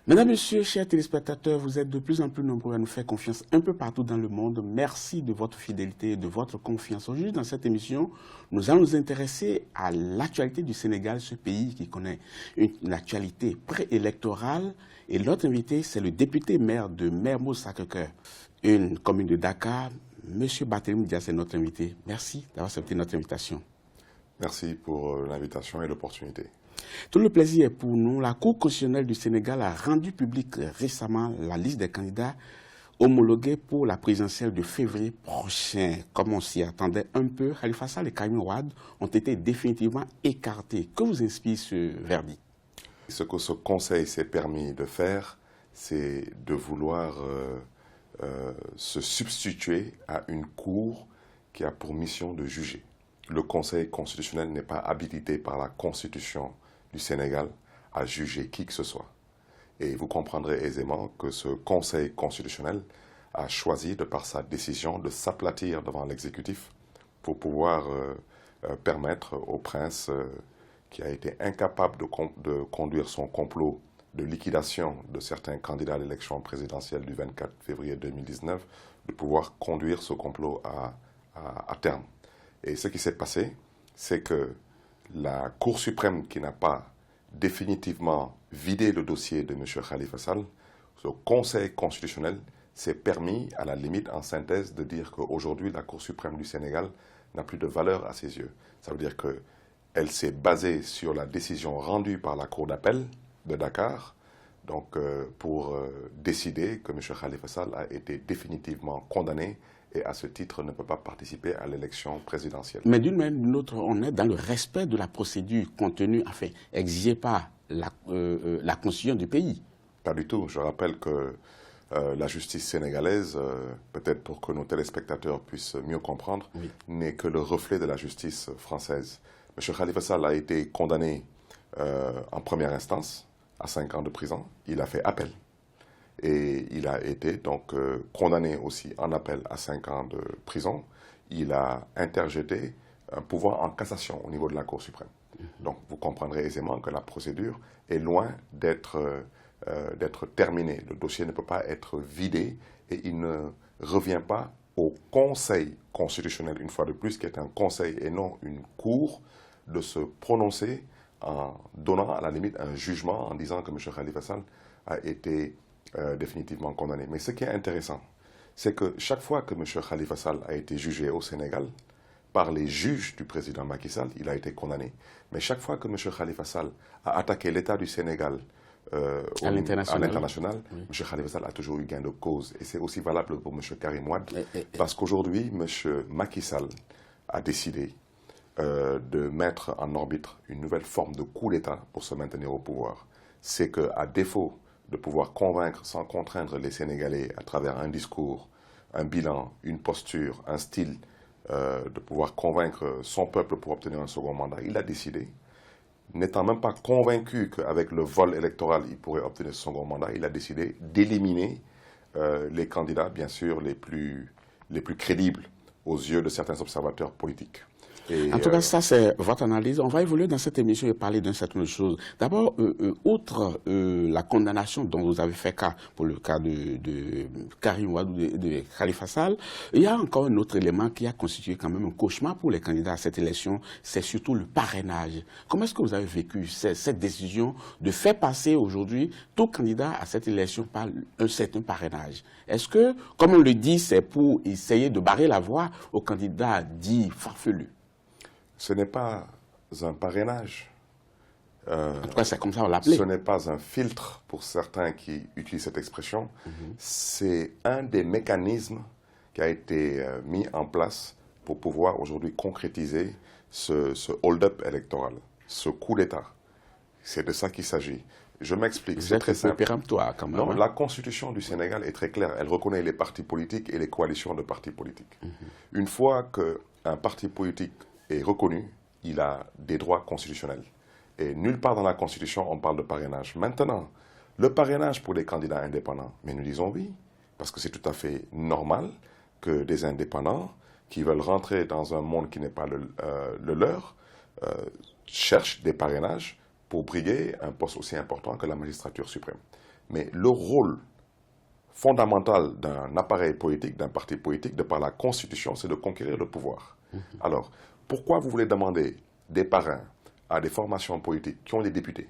Mesdames, Messieurs, chers téléspectateurs, vous êtes de plus en plus nombreux à nous faire confiance un peu partout dans le monde. Merci de votre fidélité et de votre confiance. Aujourd'hui, dans cette émission, nous allons nous intéresser à l'actualité du Sénégal, ce pays qui connaît une actualité préélectorale. Et l'autre invité, c'est le député maire de Mermoz-Sacré-Cœur, une commune de Dakar. Monsieur Barthélémy Dias est notre invité. Merci d'avoir accepté notre invitation. Merci pour l'invitation et l'opportunité. Tout le plaisir est pour nous. La Cour constitutionnelle du Sénégal a rendu publique récemment la liste des candidats homologués pour la présidentielle de février prochain. Comme on s'y attendait un peu, Khalifa Sall et Karim Wade ont été définitivement écartés. Que vous inspire ce verdict? Ce que ce Conseil s'est permis de faire, c'est de vouloir se substituer à une Cour qui a pour mission de juger. Le Conseil constitutionnel n'est pas habilité par la Constitution du Sénégal à juger qui que ce soit. Et vous comprendrez aisément que ce Conseil constitutionnel a choisi, de par sa décision, de s'aplatir devant l'exécutif pour pouvoir permettre au prince qui a été incapable de conduire son complot de liquidation de certains candidats à l'élection présidentielle du 24 février 2019, de pouvoir conduire ce complot à terme. Et ce qui s'est passé, c'est que la Cour suprême, qui n'a pas définitivement vidé le dossier de M. Khalifa Sall, ce Conseil constitutionnel s'est permis, à la limite, en synthèse, de dire qu'aujourd'hui, la Cour suprême du Sénégal n'a plus de valeur à ses yeux. Ça veut dire qu'elle s'est basée sur la décision rendue par la Cour d'appel de Dakar, donc pour décider que M. Khalifa Sall a été définitivement condamné et à ce titre ne peut pas participer à l'élection présidentielle. Mais d'une manière ou d'une autre, on est dans le respect de la procédure contenue, enfin, exigée par la constitution du pays. Pas du tout. Je rappelle que la justice sénégalaise, peut-être pour que nos téléspectateurs puissent mieux comprendre, oui, n'est que le reflet de la justice française. M. Khalifa Sall a été condamné en première instance à 5 ans de prison. Il a fait appel. Et il a été donc condamné aussi en appel à 5 ans de prison. Il a interjeté un pouvoir en cassation au niveau de la Cour suprême. Donc vous comprendrez aisément que la procédure est loin d'être terminée. Le dossier ne peut pas être vidé et il ne revient pas au Conseil constitutionnel, une fois de plus, qui est un conseil et non une cour, de se prononcer en donnant à la limite un jugement en disant que M. Khalifa Sall a été définitivement condamné. Mais ce qui est intéressant, c'est que chaque fois que M. Khalifa Sall a été jugé au Sénégal, par les juges du président Macky Sall, il a été condamné. Mais chaque fois que M. Khalifa Sall a attaqué l'État du Sénégal à l'international, oui, M. Khalifa Sall a toujours eu gain de cause. Et c'est aussi valable pour M. Karim Wade, parce qu'aujourd'hui, M. Macky Sall a décidé de mettre en orbite une nouvelle forme de coup d'État pour se maintenir au pouvoir. C'est qu'à défaut de pouvoir convaincre sans contraindre les Sénégalais à travers un discours, un bilan, une posture, un style, de pouvoir convaincre son peuple pour obtenir un second mandat, il a décidé, n'étant même pas convaincu qu'avec le vol électoral, il pourrait obtenir ce second mandat, il a décidé d'éliminer les candidats, bien sûr, les plus crédibles aux yeux de certains observateurs politiques. Et en tout cas, ça, c'est votre analyse. On va évoluer dans cette émission et parler d'une certaine chose. D'abord, outre la condamnation dont vous avez fait cas pour le cas de Karim Wade ou de Khalifa Sall, il y a encore un autre élément qui a constitué quand même un cauchemar pour les candidats à cette élection, c'est surtout le parrainage. Comment est-ce que vous avez vécu cette décision de faire passer aujourd'hui tout candidat à cette élection par un certain parrainage? Est-ce que, comme on le dit, c'est pour essayer de barrer la voie aux candidats dits farfelus? Ce n'est pas un parrainage. En tout cas, c'est comme ça on l'appelait. Ce n'est pas un filtre pour certains qui utilisent cette expression. C'est un des mécanismes qui a été mis en place pour pouvoir aujourd'hui concrétiser ce hold-up électoral, ce coup d'État. C'est de ça qu'il s'agit. Je m'explique, c'est très simple. Péremptoire, quand même. Non, la Constitution du Sénégal est très claire. Elle reconnaît les partis politiques et les coalitions de partis politiques. Une fois qu'un parti politique est reconnu, il a des droits constitutionnels. Et nulle part dans la Constitution, on parle de parrainage. Maintenant, le parrainage pour les candidats indépendants, mais nous disons oui, parce que c'est tout à fait normal que des indépendants qui veulent rentrer dans un monde qui n'est pas le leur cherchent des parrainages pour briguer un poste aussi important que la magistrature suprême. Mais le rôle fondamental d'un appareil politique, d'un parti politique, de par la Constitution, c'est de conquérir le pouvoir. Alors, pourquoi vous voulez demander des parrains à des formations politiques qui ont des députés,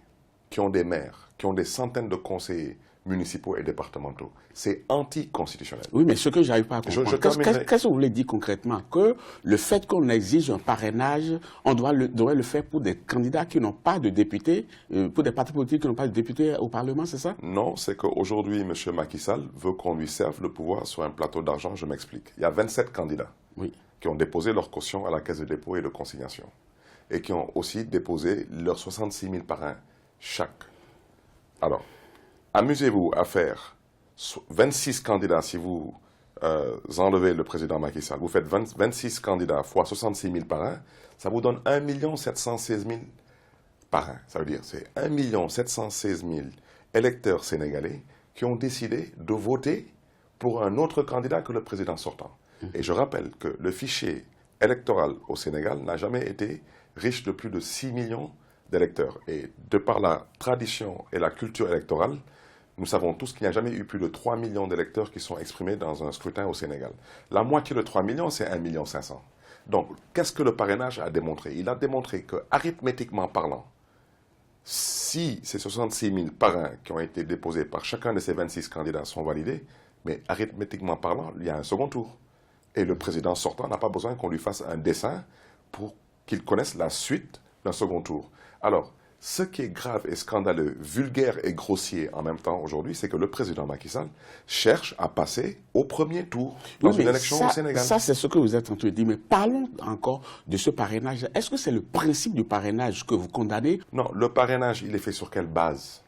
qui ont des maires, qui ont des centaines de conseillers municipaux et départementaux? C'est anticonstitutionnel. Oui, mais ce que je n'arrive pas à comprendre, qu'est-ce que vous voulez dire concrètement? Que le fait qu'on exige un parrainage, on devrait le faire pour des candidats qui n'ont pas de députés, pour des partis politiques qui n'ont pas de députés au Parlement, c'est ça? Non, c'est qu'aujourd'hui, M. Macky Sall veut qu'on lui serve le pouvoir sur un plateau d'argent, je m'explique. Il y a 27 candidats qui ont déposé leur caution à la Caisse de dépôt et de consignation et qui ont aussi déposé leurs 66 000 parrains chaque. Alors, amusez-vous à faire 26 candidats si vous enlevez le président Macky Sall. Vous faites 26 candidats fois 66 000 parrains, ça vous donne 1 716 000 parrains. Ça veut dire c'est 1 716 000 électeurs sénégalais qui ont décidé de voter pour un autre candidat que le président sortant. Et je rappelle que le fichier électoral au Sénégal n'a jamais été riche de plus de 6 millions d'électeurs. Et de par la tradition et la culture électorale, nous savons tous qu'il n'y a jamais eu plus de 3 millions d'électeurs qui sont exprimés dans un scrutin au Sénégal. La moitié de 3 millions, c'est 1 500 000. Donc, qu'est-ce que le parrainage a démontré? Il a démontré que, arithmétiquement parlant, si ces 66 000 parrains qui ont été déposés par chacun de ces 26 candidats sont validés, mais arithmétiquement parlant, il y a un second tour. Et le président sortant n'a pas besoin qu'on lui fasse un dessin pour qu'il connaisse la suite d'un second tour. Alors, ce qui est grave et scandaleux, vulgaire et grossier en même temps aujourd'hui, c'est que le président Macky Sall cherche à passer au premier tour dans une élection au Sénégal. Ça, c'est ce que vous êtes en train de dire. Mais parlons encore de ce parrainage. Est-ce que c'est le principe du parrainage que vous condamnez? Non, le parrainage, il est fait sur quelle base?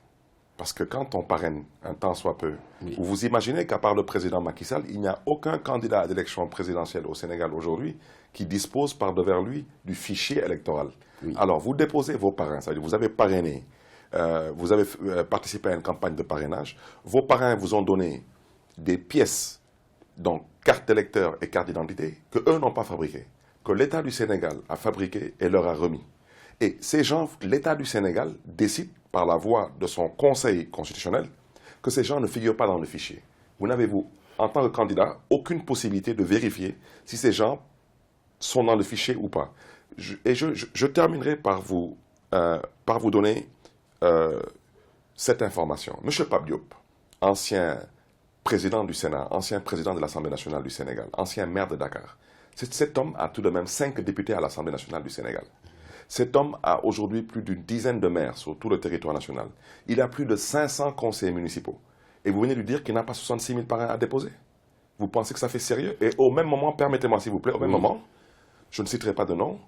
Parce que quand on parraine un tant soit peu, vous imaginez qu'à part le président Macky Sall, il n'y a aucun candidat à l'élection présidentielle au Sénégal aujourd'hui qui dispose par devers lui du fichier électoral. Alors, vous déposez vos parrains, c'est-à-dire vous avez parrainé, vous avez participé à une campagne de parrainage, vos parrains vous ont donné des pièces, donc carte d'électeur et carte d'identité, que eux n'ont pas fabriquées, que l'État du Sénégal a fabriqué et leur a remis. Et ces gens, l'État du Sénégal décide par la voix de son conseil constitutionnel que ces gens ne figurent pas dans le fichier. Vous n'avez, vous, en tant que candidat, aucune possibilité de vérifier si ces gens sont dans le fichier ou pas. Je terminerai par vous donner cette information. M. Pape Diop, ancien président du Sénat, ancien président de l'Assemblée nationale du Sénégal, ancien maire de Dakar, cet homme a tout de même 5 députés à l'Assemblée nationale du Sénégal. Cet homme a aujourd'hui plus d'une dizaine de maires sur tout le territoire national. Il a plus de 500 conseillers municipaux. Et vous venez lui dire qu'il n'a pas 66 000 parrains à déposer. Vous pensez que ça fait sérieux? Et au même moment, permettez-moi s'il vous plaît, au même moment, je ne citerai pas de nom,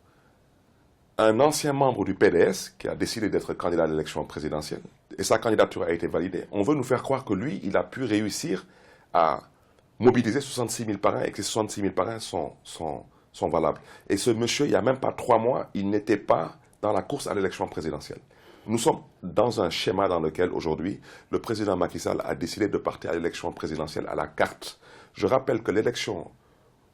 un ancien membre du PDS qui a décidé d'être candidat à l'élection présidentielle, et sa candidature a été validée, on veut nous faire croire que lui, il a pu réussir à mobiliser 66 000 parrains et que ces 66 000 parrains sont valables. Et ce monsieur, il n'y a même pas 3 mois, il n'était pas dans la course à l'élection présidentielle. Nous sommes dans un schéma dans lequel, aujourd'hui, le président Macky Sall a décidé de partir à l'élection présidentielle à la carte. Je rappelle que l'élection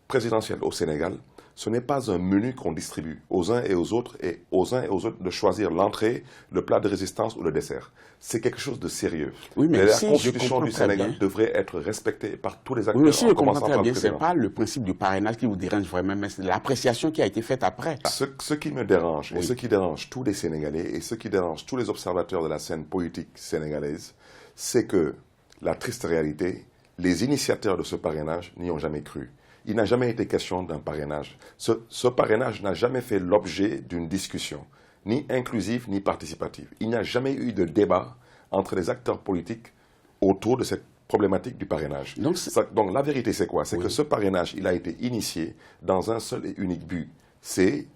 présidentielle au Sénégal, ce n'est pas un menu qu'on distribue aux uns et aux autres de choisir l'entrée, le plat de résistance ou le dessert. C'est quelque chose de sérieux. Oui, mais la Constitution du Sénégal devrait être respectée par tous les acteurs. Oui, mais si je comprends très bien, ce n'est pas le principe du parrainage qui vous dérange vraiment, mais c'est l'appréciation qui a été faite après. Ce qui me dérange, et ce qui dérange tous les Sénégalais, et ce qui dérange tous les observateurs de la scène politique sénégalaise, c'est que la triste réalité, les initiateurs de ce parrainage n'y ont jamais cru. Il n'a jamais été question d'un parrainage. Ce parrainage n'a jamais fait l'objet d'une discussion, ni inclusive, ni participative. Il n'y a jamais eu de débat entre les acteurs politiques autour de cette problématique du parrainage. Donc la vérité, c'est quoi? C'est que ce parrainage, il a été initié dans un seul et unique but. C'est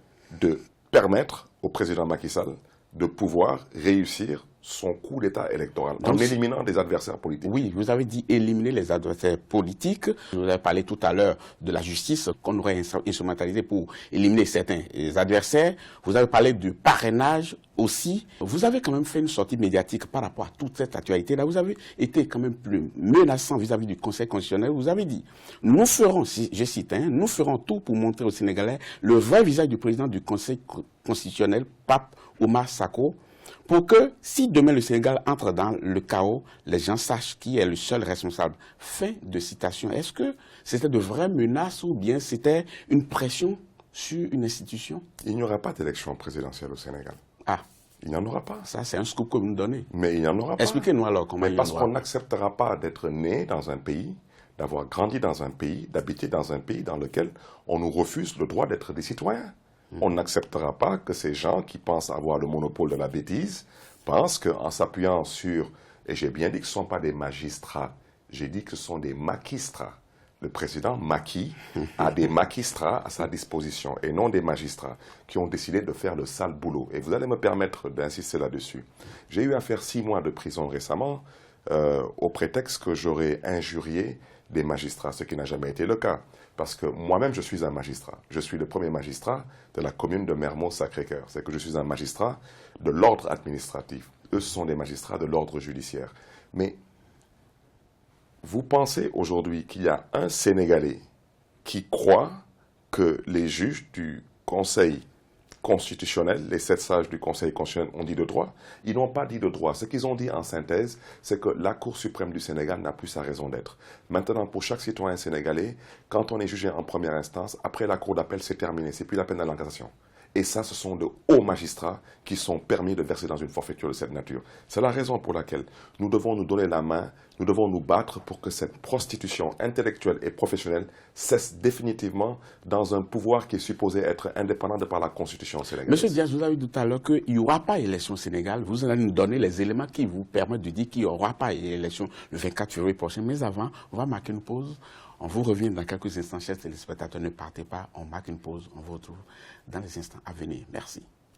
de permettre au président Macky Sall de pouvoir réussir son coup d'État électoral, en éliminant des adversaires politiques. Oui, vous avez dit éliminer les adversaires politiques. Vous avez parlé tout à l'heure de la justice qu'on aurait instrumentalisée pour éliminer certains adversaires. Vous avez parlé du parrainage aussi. Vous avez quand même fait une sortie médiatique par rapport à toute cette actualité-là. Vous avez été quand même plus menaçant vis-à-vis du Conseil constitutionnel. Vous avez dit, nous ferons, je cite, nous ferons tout pour montrer aux Sénégalais le vrai visage du président du Conseil constitutionnel, Pape Oumar Sako. pour que, si demain le Sénégal entre dans le chaos, les gens sachent qui est le seul responsable. Fin de citation. Est-ce que c'était de vraies menaces ou bien c'était une pression sur une institution? Il n'y aura pas d'élection présidentielle au Sénégal. Ah. Il n'y en aura pas. Ça, c'est un scoop que vous nous donnez. Mais il n'y en aura pas. Expliquez-nous alors comment il y en aura. Parce qu'on n'acceptera pas d'être né dans un pays, d'avoir grandi dans un pays, d'habiter dans un pays dans lequel on nous refuse le droit d'être des citoyens. On n'acceptera pas que ces gens qui pensent avoir le monopole de la bêtise pensent qu'en s'appuyant sur, et j'ai bien dit que ce ne sont pas des magistrats, j'ai dit que ce sont des maquistrats. Le président Macky a des magistrats à sa disposition et non des magistrats qui ont décidé de faire le sale boulot. Et vous allez me permettre d'insister là-dessus. J'ai eu à faire 6 mois de prison récemment au prétexte que j'aurais injurié des magistrats, ce qui n'a jamais été le cas. Parce que moi-même, je suis un magistrat. Je suis le premier magistrat de la commune de Mermoz-Sacré-Cœur. C'est que je suis un magistrat de l'ordre administratif. Eux, ce sont des magistrats de l'ordre judiciaire. Mais vous pensez aujourd'hui qu'il y a un Sénégalais qui croit que les juges du Conseil constitutionnel, les 7 sages du Conseil constitutionnel ont dit de droit? Ils n'ont pas dit de droit. Ce qu'ils ont dit en synthèse, c'est que la Cour suprême du Sénégal n'a plus sa raison d'être. Maintenant, pour chaque citoyen sénégalais, quand on est jugé en première instance, après la Cour d'appel, c'est terminé. C'est plus la peine d'aller en cassation. Et ça, ce sont de hauts magistrats qui sont permis de verser dans une forfaiture de cette nature. C'est la raison pour laquelle nous devons nous donner la main, nous devons nous battre pour que cette prostitution intellectuelle et professionnelle cesse définitivement dans un pouvoir qui est supposé être indépendant de par la Constitution sénégalaise. Monsieur Diaz, vous avez dit tout à l'heure qu'il n'y aura pas d'élection au Sénégal. Vous allez nous donner les éléments qui vous permettent de dire qu'il n'y aura pas d'élection le 24 février prochain. Mais avant, on va marquer une pause. On vous revient dans quelques instants, chers téléspectateurs. Ne partez pas, on marque une pause. On vous retrouve dans les instants à venir. Merci.